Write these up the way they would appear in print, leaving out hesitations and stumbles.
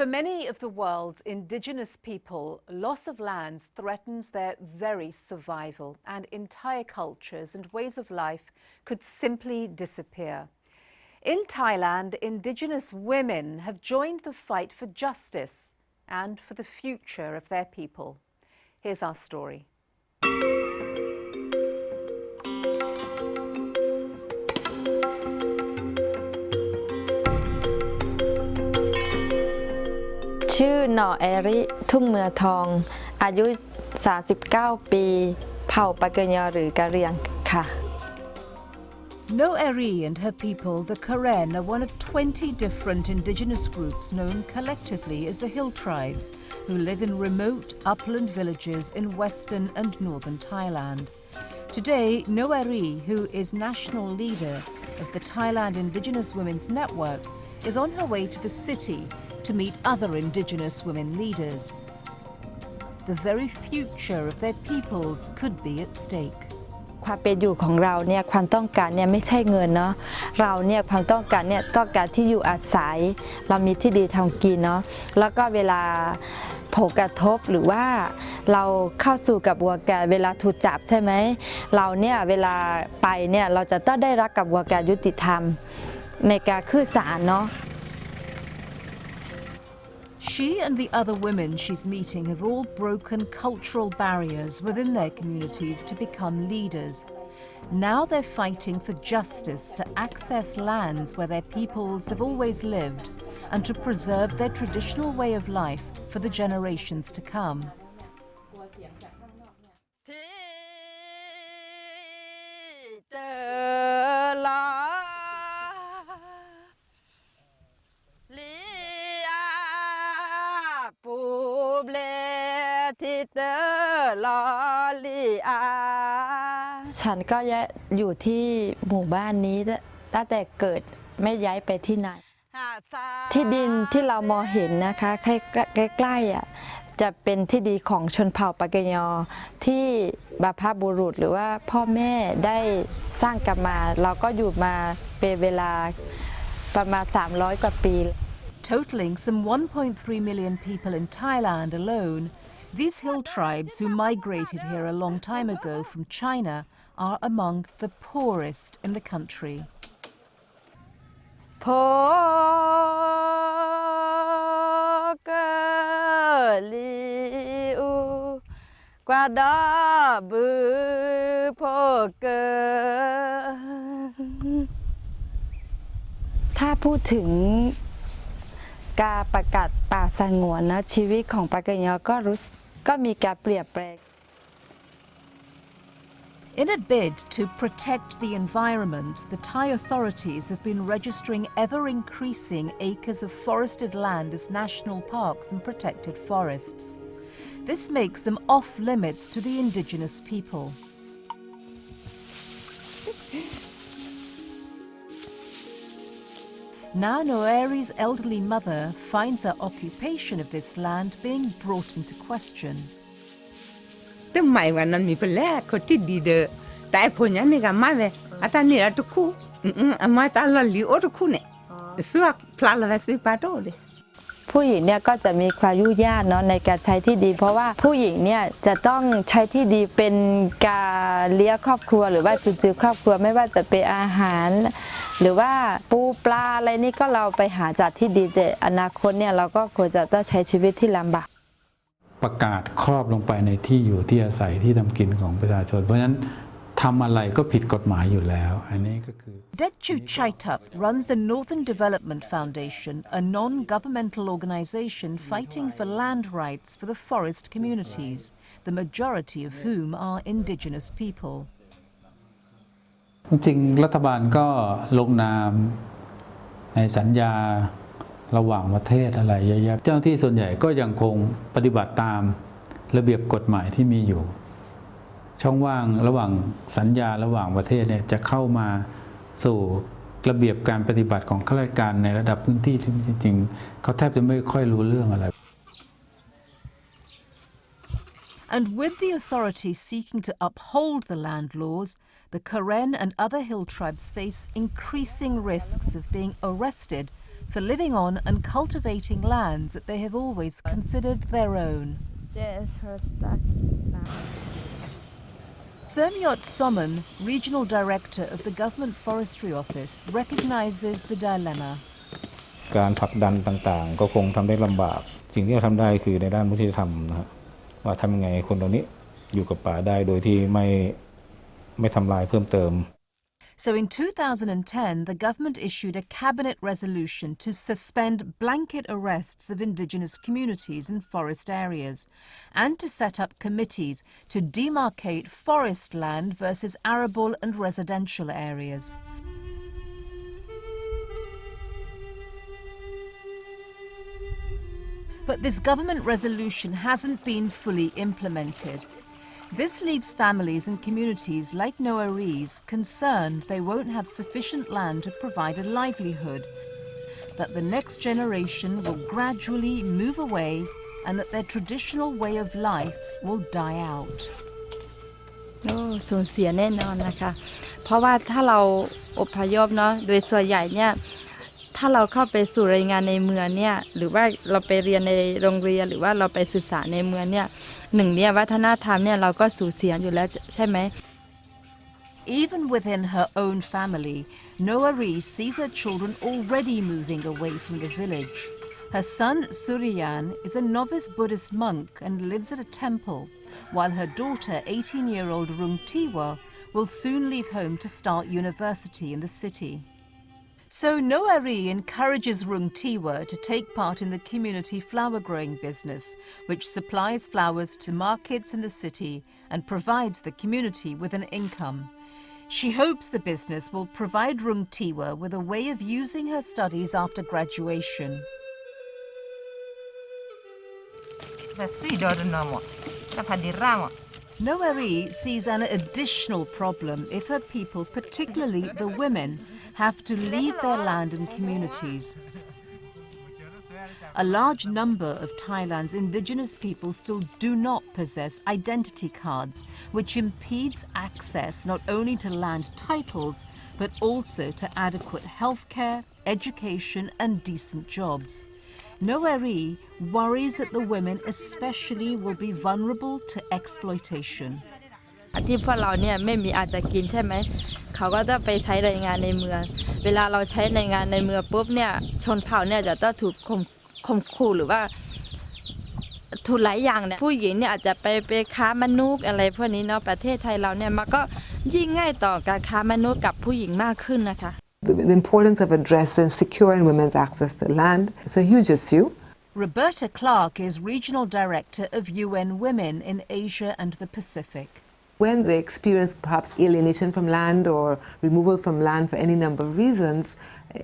For many of the world's indigenous people, loss of lands threatens their very survival, and entire cultures and ways of life could simply disappear. In Thailand, indigenous women have joined the fight for justice and for the future of their people. Here's our story.ชื่อหน่อแอริทุ่งเมือทองอายุ39ปีเผ่าปากเกยอหรือกะเหรี่ยงค่ะ No Eri and her people, the Karen, are one of 20 different indigenous groups known collectively as the Hill Tribes, who live in remote upland villages in western and northern Thailand. Today, No Eri, who is national leader of the Thailand Indigenous Women's Network, is on her way to the city to meet other indigenous women leaders. The very future of their peoples could be at stake. ความเป็นอยู่ของเราเนี่ยความต้องการเนี่ยไม่ใช่เงินเนาะเราเนี่ยความต้องการเนี่ยต้องการที่อยู่อาศัยเรามีที่ดีทำกินเนาะแล้วก็เวลาผลกระทบหรือว่าเราเข้าสู่กระบวนการเวลาถูกจับใช่ไหมเราเนี่ยเวลาไปเนี่ยเราจะต้องได้รับกระบวนการยุติธรรมในการขึ้นศาลเนาะShe and the other women she's meeting have all broken cultural barriers within their communities to become leaders. Now they're fighting for justice to access lands where their peoples have always lived and to preserve their traditional way of life for the generations to come.ฉันก็อยู่ที่หมู่บ้านนี้ตั้งแต่เกิดไม่ย้ายไปที่ไหนที่ดินที่เรามองเห็นนะคะใกล้ๆจะเป็นที่ดินของชนเผ่าปากเกยอที่บรรพบุรุษหรือว่าพ่อแม่ได้สร้างกันมาเราก็อยู่มาเป็นเวลาประมาณ300 กว่าปี Totaling some 1.3 million people in Thailand alone, these hill tribes who migrated here a long time ago from China are among the poorest in the country. พกลีอูกว่าดอบือพกถ้าพูดถึงการประกาศป่าสงวนนะชีวิตของปากเกยอก็มีการเปลี่ยนแปลง In a bid to protect the environment, the Thai authorities have been registering ever-increasing acres of forested land as national parks and protected forests. This makes them off-limits to the indigenous people. Now Noeri's elderly mother finds her occupation of this land being brought into question. แต่ไม่ว่านั้นมีเป็นแรกคนที่ดีเด้อแต่ผลยังนี่ก็ไม่เว้ยอาตานี่ละทุกคู่มาตาละลิโอทุกคู่เนี่ยเสื้อพลาละเวสิปาโตเลยผู้หญิงเนี่ยก็จะมีความยุ่งยากเนาะในการใช้ที่ดินเพราะว่าผู้หญิงเนี่ยจะต้องใช้ที่ดินเป็นการเลี้ยงครอบครัวหรือว่าจุนเจือครอบครัวไม่ว่าจะเป็นอาหารหรือว่าปูปลาอะไรนี่ก็เราไปหาจากที่ดินแต่อนาคตเนี่ยเราก็ควรจะต้องใช้ชีวิตที่ลำบากประกาศครอบลงไปในที่อยู่ที่อาศัยที่ทำกินของประชาชนเพราะฉะนั้นทำอะไรก็ผิดกฎหมายอยู่แล้วอันนี้ก็คือ Detchu Chaitup runs the Northern Development Foundation, a non-governmental organization fighting for land rights for the forest communities, the majority of whom are indigenous people. จริงๆรัฐบาลก็ลงนามในสัญญาระหว่างประเทศอะไรเยอะๆเจ้าหน้าที่ส่วนใหญ่ก็ยังคงปฏิบัติตามระเบียบกฎหมายที่มีอยู่ช่องว่างระหว่างสัญญาระหว่างประเทศเนี่ยจะเข้ามาสู่ระเบียบการปฏิบัติของข้าราชการในระดับพื้นที่ที่จริงๆเขาแทบจะไม่ค่อยรู้เรื่องอะไร And with the authorities seeking to uphold the land laws, the Karen and other hill tribes face increasing risks of being arrested for living on and cultivating lands that they have always considered their own. Sermyot Soman, Regional Director of the Government Forestry Office, recognizes the dilemma. การผลักดันต่างๆก็คงทำได้ลำบากสิ่งที่เราทำได้คือในด้านมนุษยธรรมนะฮะว่าทำยังไงคนเหล่านี้อยู่กับป่าได้โดยที่ไม่ทำลายเพิ่มเติม So in 2010, the government issued a cabinet resolution to suspend blanket arrests of indigenous communities in forest areas and to set up committees to demarcate forest land versus arable and residential areas. But this government resolution hasn't been fully implemented. This leaves families and communities like Noarees concerned they won't have sufficient land to provide a livelihood, that the next generation will gradually move away and that their traditional way of life will die out. สูญเสียแน่นอนนะคะเพราะว่าถ้าเราอพยพเนาะโดยส่วนใหญ่เนี่ยถ้าเราเข้าไปสู่รายงานในเมืองเนี่ยหรือว่าเราไปเรียนในโรงเรียนหรือว่าเราไปศึกษาในเมืองเนี่ยหนึ่งเนี่ยวัฒนธรรมเนี่ยเราก็สูญเสียอยู่แล้วใช่ไหม Even within her own family, Noari sees her children already moving away from the village. Her son Suryan is a novice Buddhist monk and lives at a temple, while her daughter, 18-year-old Rungtiwa, will soon leave home to start university in the city. So Noari encourages Rungtiwa to take part in the community flower growing business, which supplies flowers to markets in the city and provides the community with an income. She hopes the business will provide Rungtiwa with a way of using her studies after graduation. Noari sees an additional problem if her people, particularly the women, have to leave their land and communities. A large number of Thailand's indigenous people still do not possess identity cards, which impedes access not only to land titles, but also to adequate healthcare, education, and decent jobs. Noari worries that the women especially will be vulnerable to exploitation. ที่พวกเราเนี่ยไม่มีอาจจะกินใช่ไหมเขาก็จะไปใช้แรงงานในเมืองเวลาเราใช้แรงงานในเมืองปุ๊บเนี่ยชนเผ่าเนี่ยจะต้องถูกข่มขู่หรือว่าถูกหลายอย่างเนี่ยผู้หญิงเนี่ยอาจจะไปค้ามนุษย์อะไรพวกนี้เนาะประเทศไทยเราเนี่ยมันก็ยิ่งง่ายต่อการค้ามนุษย์กับผู้หญิงมากขึ้นนะคะ The importance of addressing securing women's access to land is a huge issue. Roberta Clark is Regional Director of UN Women in Asia and the Pacific. When they experience perhaps alienation from land or removal from land for any number of reasons,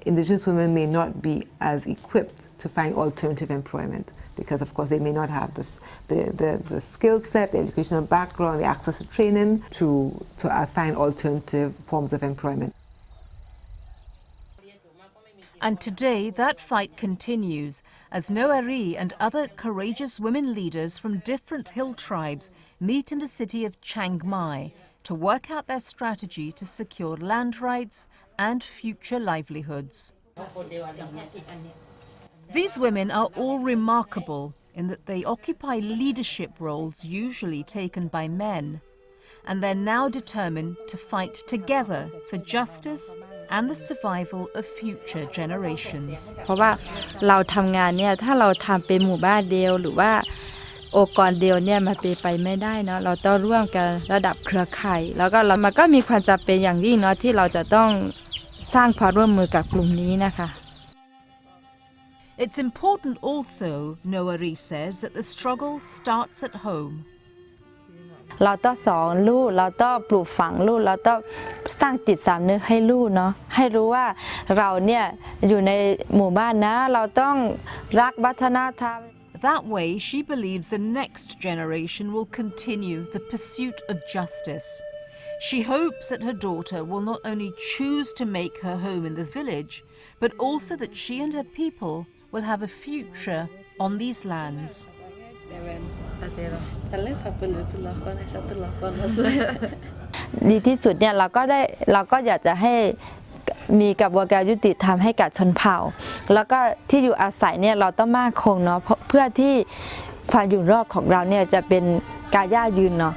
indigenous women may not be as equipped to find alternative employment because, of course, they may not have the skill set, the educational background, the access to training to find alternative forms of employment. And today that fight continues as Noari and other courageous women leaders from different hill tribes meet in the city of Chiang Mai to work out their strategy to secure land rights and future livelihoods. These women are all remarkable in that they occupy leadership roles usually taken by men, and they're now determined to fight together for justice and the survival of future generations. เพราะว่าเราทำงานเนี่ยถ้าเราทำเป็นหมู่บ้านเดียวหรือว่าองค์กรเดียวเนี่ยมันไปไม่ได้เนาะเราต้องร่วมกันระดับเครือข่ายแล้วก็มันก็มีความจำเป็นอย่างยิ่งเนาะที่เราจะต้องสร้างความร่วมมือกับกลุ่มนี้นะคะ It's important also, Noari says, that the struggle starts at home. เราต้องสอนลูกเราต้องปลูกฝังลูกเราต้องสร้างจิตสำนึกให้ลูกเนาะให้รู้ว่าเราเนี่ยอยู่ในหมู่บ้านนะเราต้องรักวัฒนธรรม That way, she believes the next generation will continue the pursuit of justice. She hopes that her daughter will not only choose to make her home in the village, but also that she and her people will have a future on these lands. ดีที่สุดเนี่ยเราก็อยากจะให้ มีกระบวนการยุติธรรมให้กับชนเผ่าแล้วก็ที่อยู่อาศัยเนี่ยเราต้องมั่นคงเนาะเพื่อที่ความอยู่รอดของเราเนี่ยจะเป็นการยั่งยืนเนาะ